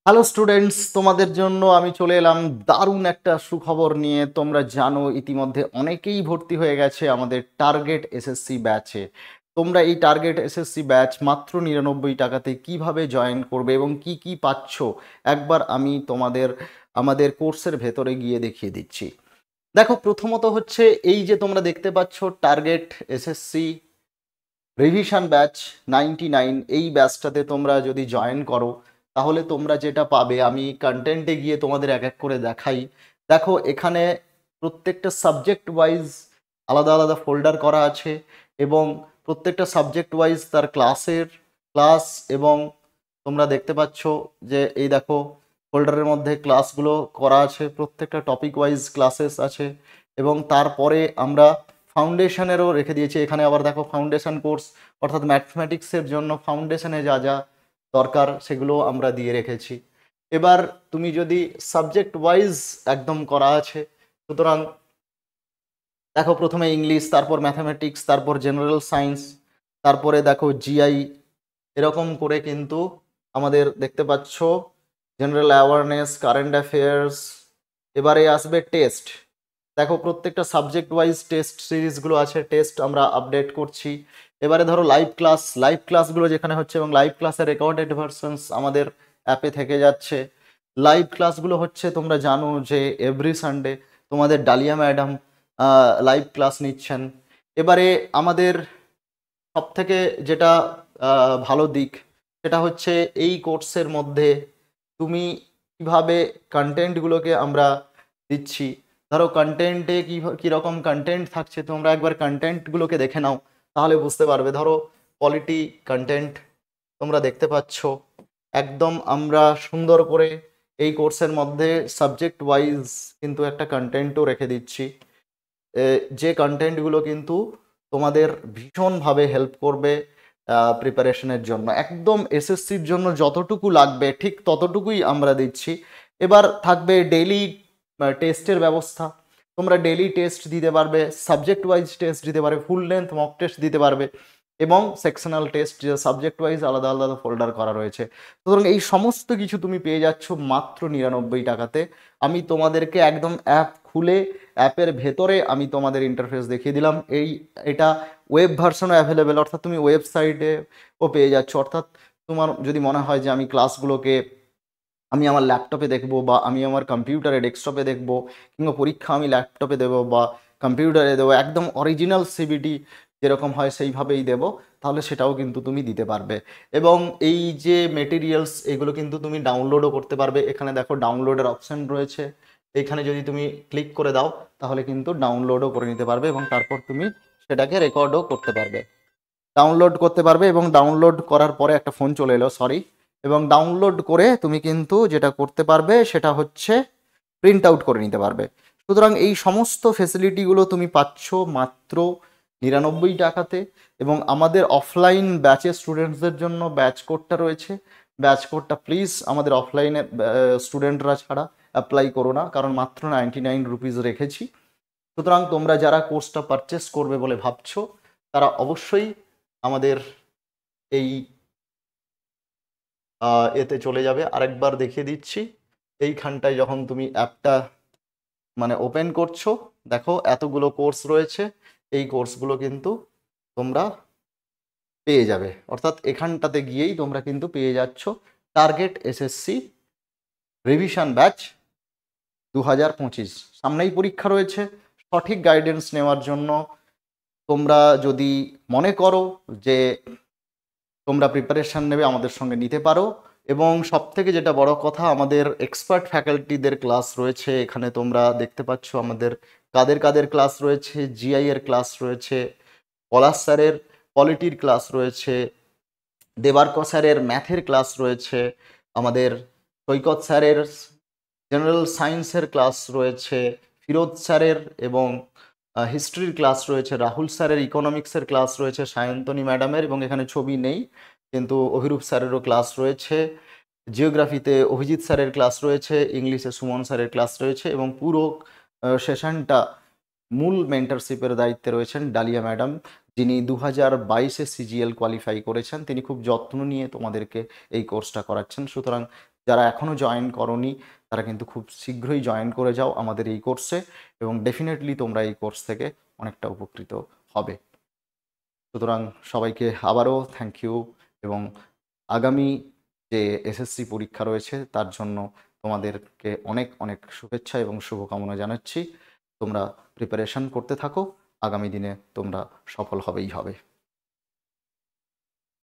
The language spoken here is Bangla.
হ্যালো স্টুডেন্টস, তোমাদের জন্য আমি চলে এলাম দারুণ একটা সুখবর নিয়ে। তোমরা জানো ইতিমধ্যে অনেকেই ভর্তি হয়ে গেছে আমাদের টার্গেট এসএসসি ব্যাচে। তোমরা এই টার্গেট এসএসসি ব্যাচ মাত্র 99 টাকাতে কিভাবে জয়েন করবে এবং কি কি পাচ্ছ একবার আমি তোমাদের আমাদের কোর্সের ভেতরে গিয়ে দেখিয়ে দিচ্ছি। দেখো, প্রথমত হচ্ছে এই যে তোমরা দেখতে পাচ্ছ টার্গেট এসএসসি রিভিশন ব্যাচ 99, এই ব্যাচটাতে তোমরা যদি জয়েন করো তাহলে তোমরা যেটা পাবে আমি কন্টেন্টে গিয়ে তোমাদের এক এক করে দেখাই। দেখো, এখানে প্রত্যেকটা সাবজেক্ট ওয়াইজ আলাদা আলাদা ফোল্ডার করা আছে এবং প্রত্যেকটা সাবজেক্ট ওয়াইজ তার ক্লাস এবং তোমরা দেখতে পাচ্ছ যে এই দেখো ফোল্ডারের মধ্যে ক্লাসগুলো করা আছে, প্রত্যেকটা টপিক ওয়াইজ ক্লাসেস আছে এবং তারপরে আমরা ফাউন্ডেশনেরও রেখে দিয়েছি। এখানে আবার দেখো ফাউন্ডেশন কোর্স, অর্থাৎ ম্যাথমেটিক্সের জন্য ফাউন্ডেশনে যা যা দরকার সেগুলো আমরা দিয়ে রেখেছি। এবার তুমি যদি সাবজেক্ট ওয়াইজ একদম করা আছে, সুতরাং দেখো প্রথমে ইংলিশ, তারপর ম্যাথামেটিক্স, তারপর জেনারেল সায়েন্স, তারপরে দেখো জিআই, এরকম করে কিন্তু আমাদের দেখতে পাচ্ছ জেনারেল অ্যাওয়ারনেস, কারেন্ট অ্যাফেয়ার্স। এবারে আসবে টেস্ট। দেখো প্রত্যেকটা সাবজেক্ট ওয়াইজ টেস্ট সিরিজগুলো আছে, টেস্ট আমরা আপডেট করছি। এবারে ধরো লাইভ ক্লাসগুলো যেখানে হচ্ছে এবং লাইভ ক্লাসের রেকর্ডেড ভার্সনস আমাদের অ্যাপে থেকে যাচ্ছে। লাইভ ক্লাসগুলো হচ্ছে তোমরা জানো যে এভরি সানডে তোমাদের ডালিয়া ম্যাডাম লাইভ ক্লাস নিচ্ছেন। এবারে আমাদের সবথেকে যেটা ভালো দিক সেটা হচ্ছে এই কোর্সের মধ্যে তুমি কিভাবে কন্টেন্টগুলোকে আমরা দিচ্ছি। ধরো কন্টেন্টে কীরকম কন্টেন্ট থাকছে, তোমরা একবার কন্টেন্টগুলোকে দেখে নাও তাহলে বুঝতে পারবে। ধরো পলিটি কন্টেন্ট তোমরা দেখতে পাচ্ছ, একদম আমরা সুন্দর করে এই কোর্সের মধ্যে সাবজেক্ট ওয়াইজ কিন্তু একটা কন্টেন্টও রেখে দিচ্ছি, যে কন্টেন্টগুলো কিন্তু তোমাদের ভীষণভাবে হেল্প করবে প্রিপারেশনের জন্য। একদম এসএসসির জন্য যতটুকু লাগবে ঠিক ততটুকুই আমরা দিচ্ছি। এবার থাকবে ডেইলি টেস্টের ব্যবস্থা। তোমরা ডেইলি টেস্ট দিতে পারবে, সাবজেক্ট ওয়াইজ টেস্ট দিতে পারবে, ফুল লেন্থ মক টেস্ট দিতে পারবে এবং সেকশনাল টেস্ট যে সাবজেক্ট ওয়াইজ আলাদা আলাদা ফোল্ডার করা রয়েছে। সুতরাং এই সমস্ত কিছু তুমি পেয়ে যাচ্ছ মাত্র 99 টাকাতে। আমি তোমাদেরকে একদম অ্যাপ খুলে অ্যাপের ভেতরে আমি তোমাদের ইন্টারফেস দেখিয়ে দিলাম। এটা ওয়েব ভার্সনও অ্যাভেলেবেল, অর্থাৎ তুমি ওয়েবসাইটেও পেয়ে যাচ্ছ। অর্থাৎ তোমার যদি মনে হয় যে আমি ক্লাসগুলোকে আমি আমার ল্যাপটপে দেখবো বা আমি আমার কম্পিউটারে ডেস্কটপে দেখবো, কিংবা পরীক্ষা আমি ল্যাপটপে দেবো বা কম্পিউটারে দেবো, একদম অরিজিনাল সিবিটি যেরকম হয় সেইভাবেই দেবো, তাহলে সেটাও কিন্তু তুমি দিতে পারবে। এবং এই যে মেটেরিয়ালস এগুলো কিন্তু তুমি ডাউনলোডও করতে পারবে। এখানে দেখো ডাউনলোডের অপশান রয়েছে, এইখানে যদি তুমি ক্লিক করে দাও তাহলে কিন্তু ডাউনলোডও করে নিতে পারবে এবং তারপর তুমি সেটাকে রেকর্ডও করতে পারবে, ডাউনলোড করতে পারবে। এবং ডাউনলোড করার পরে একটা ফোন চলে এলো, সরি। এবং ডাউনলোড করে তুমি কিন্তু যেটা করতে পারবে সেটা হচ্ছে প্রিন্ট আউট করে নিতে পারবে। সুতরাং এই সমস্ত ফেসিলিটিগুলো তুমি পাচ্ছ মাত্র 99 টাকাতে। এবং আমাদের অফলাইন ব্যাচের স্টুডেন্টসদের জন্য ব্যাচ কোডটা রয়েছে। ব্যাচ কোডটা প্লিজ আমাদের অফলাইনের স্টুডেন্টরা ছাড়া অ্যাপ্লাই করো না, কারণ মাত্র 99 রুপিস রেখেছি। সুতরাং তোমরা যারা কোর্সটা পারচেস করবে বলে ভাবছো তারা অবশ্যই আমাদের এই এতে চলে যাবে। আরেকবার দেখিয়ে দিচ্ছি, এইখানটায় যখন তুমি অ্যাপটা মানে ওপেন করছো, দেখো এতগুলো কোর্স রয়েছে, এই কোর্সগুলো কিন্তু তোমরা পেয়ে যাবে। অর্থাৎ এখানটাতে গিয়েই তোমরা কিন্তু পেয়ে যাচ্ছ টার্গেট এসএসসি রিভিশন ব্যাচ 2025। সামনেই পরীক্ষা রয়েছে, সঠিক গাইডেন্স নেওয়ার জন্য তোমরা যদি মনে করো যে তোমরা প্রিপারেশান নেবে আমাদের সঙ্গে নিতে পারো। এবং সবথেকে যেটা বড় কথা, আমাদের এক্সপার্ট ফ্যাকাল্টিদের ক্লাস রয়েছে। এখানে তোমরা দেখতে পাচ্ছ আমাদের কাদের কাদের ক্লাস রয়েছে। জিআই এর ক্লাস রয়েছে, পলাশ স্যারের পলিটির ক্লাস রয়েছে, দেবার্ক স্যারের ম্যাথের ক্লাস রয়েছে, আমাদের সৈকত স্যারের জেনারেল সায়েন্সের ক্লাস রয়েছে, ফিরোজ স্যারের এবং হিস্ট্রির ক্লাস রয়েছে, রাহুল স্যারের ইকোনমিক্সের ক্লাস রয়েছে, সায়ন্তনী ম্যাডামের, এবং এখানে ছবি নেই কিন্তু অভিরূপ স্যারেরও ক্লাস রয়েছে, জিওগ্রাফিতে অভিজিৎ স্যারের ক্লাস রয়েছে, ইংলিশে সুমন স্যারের ক্লাস রয়েছে এবং পুরো সেশনটা মূল মেন্টরশিপের দায়িত্বে রয়েছেন ডালিয়া ম্যাডাম, যিনি 2022-এ সিজিএল কোয়ালিফাই করেছেন। তিনি খুব যত্ন নিয়ে তোমাদেরকে এই কোর্সটা করাচ্ছেন। সুতরাং যারা এখনও জয়েন করনি তারা কিন্তু খুব শীঘ্রই জয়েন করে যাও আমাদের এই কোর্সে, এবং ডেফিনেটলি তোমরা এই কোর্স থেকে অনেকটা উপকৃত হবে। সুতরাং সবাইকে আবারও থ্যাংক ইউ, এবং আগামী যে এসএসসি পরীক্ষা রয়েছে তার জন্য তোমাদেরকে অনেক অনেক শুভেচ্ছা এবং শুভকামনা জানাচ্ছি। তোমরা প্রিপারেশন করতে থাকো, আগামী দিনে তোমরা সফল হবেই হবে।